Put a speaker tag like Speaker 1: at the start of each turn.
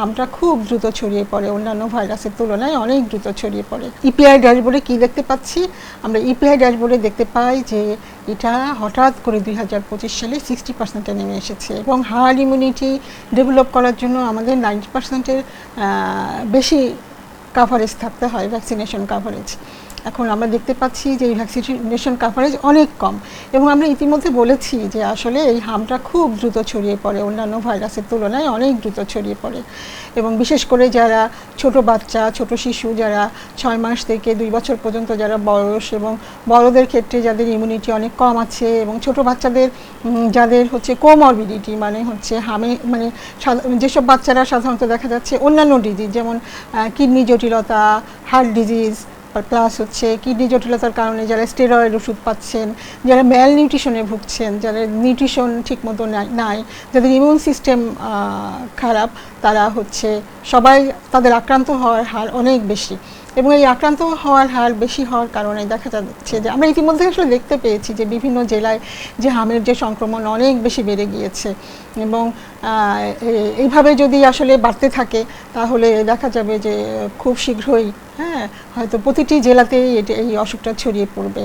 Speaker 1: হামটা খুব দ্রুত ছড়িয়ে পড়ে, অন্যান্য ভাইরাসের তুলনায় অনেক দ্রুত ছড়িয়ে পড়ে। ইপিআই ড্যাশবোর্ডে কি দেখতে পাচ্ছি আমরা? ইপিআই ড্যাশবোর্ডে দেখতে পাই যে এটা হঠাৎ করে 2025 সালে 60%-এ নেমে এসেছে এবং হার্ড ইমিউনিটি ডেভেলপ করার জন্য আমাদের 90%-এর বেশি কাভারেজ থাকতে হয়, ভ্যাকসিনেশন কাভারেজ। এখন আমরা দেখতে পাচ্ছি যে এই ভ্যাকসিনেশন কাভারেজ অনেক কম এবং আমরা ইতিমধ্যে বলেছি যে আসলে এই হামটা খুব দ্রুত ছড়িয়ে পড়ে, অন্যান্য ভাইরাসের তুলনায় অনেক দ্রুত ছড়িয়ে পড়ে এবং বিশেষ করে যারা ছোট বাচ্চা, ছোট শিশু, যারা 6 মাস থেকে 2 বছর পর্যন্ত যারা বয়স এবং বড়দের ক্ষেত্রে যাদের ইমিউনিটি অনেক কম আছে এবং ছোট বাচ্চাদের যাদের হচ্ছে কোমরবিডিটি মানে হচ্ছে মানে যেসব বাচ্চারা সাধারণত দেখা যাচ্ছে অন্যান্য ডিজিজ যেমন কিডনি জটিলতা, হার্ট ডিজিজ, প্লাস হচ্ছে কিডনি জটিলতার কারণে যারা স্টেরয়েড ওষুধ পাচ্ছেন, যারা ম্যাল নিউট্রিশনে ভুগছেন, যারা নিউট্রিশন ঠিকমতো নাই, যাদের ইমিউন সিস্টেম খারাপ, তারা হচ্ছে সবাই তাদের আক্রান্ত হওয়ার হার অনেক বেশি এবং এই আক্রান্ত হওয়ার হার বেশি হওয়ার কারণে দেখা যাচ্ছে যে আমরা ইতিমধ্যে আসলে দেখতে পেয়েছি যে বিভিন্ন জেলায় যে হামের যে সংক্রমণ অনেক বেশি বেড়ে গিয়েছে এবং এইভাবে যদি আসলে বাড়তে থাকে তাহলে দেখা যাবে যে খুব শীঘ্রই হয়তো প্রতিটি জেলাতেই এই অসুখটা ছড়িয়ে পড়বে।